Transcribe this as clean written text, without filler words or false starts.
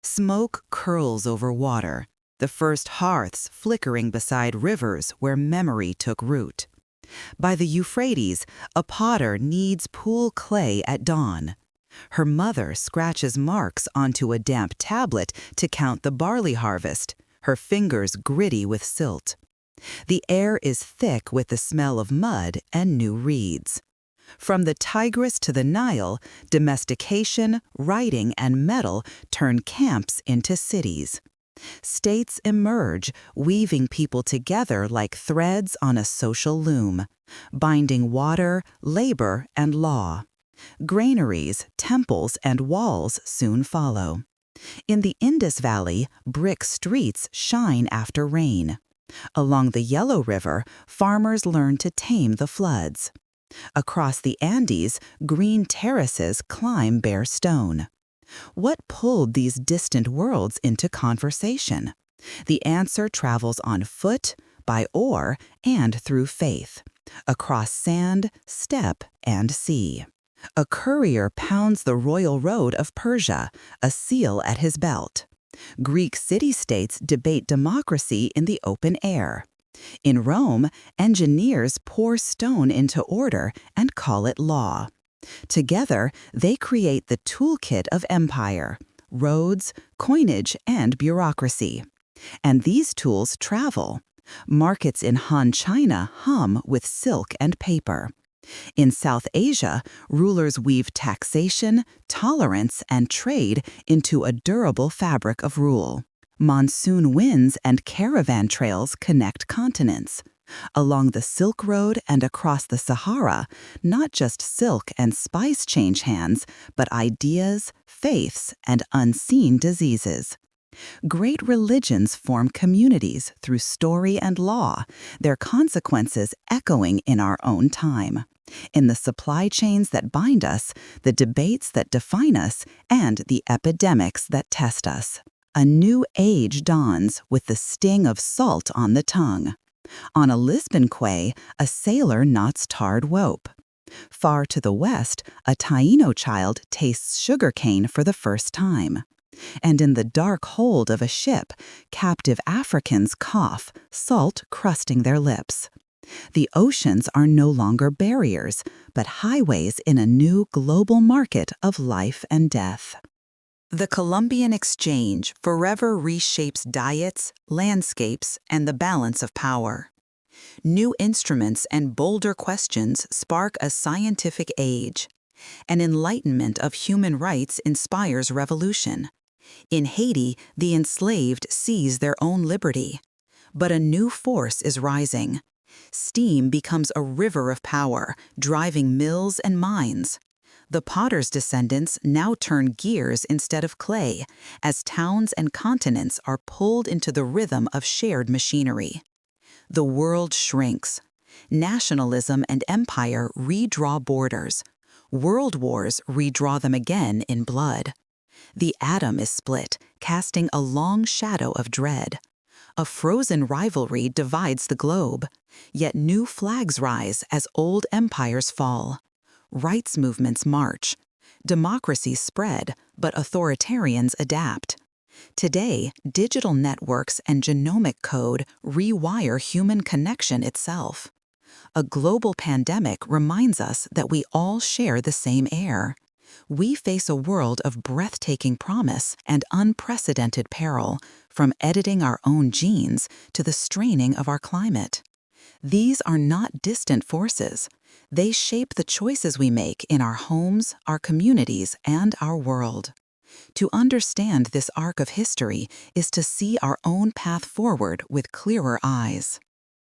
Smoke curls over water, the first hearths flickering beside rivers where memory took root. By the Euphrates, a potter kneads pool clay at dawn. Her mother scratches marks onto a damp tablet to count the barley harvest, her fingers gritty with silt. The air is thick with the smell of mud and new reeds. From the Tigris to the Nile, domestication, writing, and metal turn camps into cities. States emerge, weaving people together like threads on a social loom, binding water, labor, and law. Granaries, temples, and walls soon follow. In the Indus Valley, brick streets shine after rain. Along the Yellow River, farmers learn to tame the floods. Across the Andes, green terraces climb bare stone. What pulled these distant worlds into conversation? The answer travels on foot, by oar, and through faith, across sand, steppe, and sea. A courier pounds the royal road of Persia, a seal at his belt. Greek city-states debate democracy in the open air. In Rome, engineers pour stone into order and call it law. Together, they create the toolkit of empire: roads, coinage, and bureaucracy. And these tools travel. Markets in Han China hum with silk and paper. In South Asia, rulers weave taxation, tolerance, and trade into a durable fabric of rule. Monsoon winds and caravan trails connect continents. Along the Silk Road and across the Sahara, not just silk and spice change hands, but ideas, faiths, and unseen diseases. Great religions form communities through story and law, their consequences echoing in our own time. In the supply chains that bind us, the debates that define us, and the epidemics that test us. A new age dawns with the sting of salt on the tongue. On a Lisbon quay, a sailor knots tarred rope. Far to the west, a Taino child tastes sugarcane for the first time. And in the dark hold of a ship, captive Africans cough, salt crusting their lips. The oceans are no longer barriers, but highways in a new global market of life and death. The Columbian Exchange forever reshapes diets, landscapes, and the balance of power. New instruments and bolder questions spark a scientific age. An enlightenment of human rights inspires revolution. In Haiti, the enslaved seize their own liberty. But a new force is rising. Steam becomes a river of power, driving mills and mines. The potter's descendants now turn gears instead of clay, as towns and continents are pulled into the rhythm of shared machinery. The world shrinks. Nationalism and empire redraw borders. World wars redraw them again in blood. The atom is split, casting a long shadow of dread. A frozen rivalry divides the globe, yet new flags rise as old empires fall. Rights movements march. Democracies spread, but authoritarians adapt. Today, digital networks and genomic code rewire human connection itself. A global pandemic reminds us that we all share the same air. We face a world of breathtaking promise and unprecedented peril, from editing our own genes to the straining of our climate. These are not distant forces. They shape the choices we make in our homes, our communities, and our world. To understand this arc of history is to see our own path forward with clearer eyes.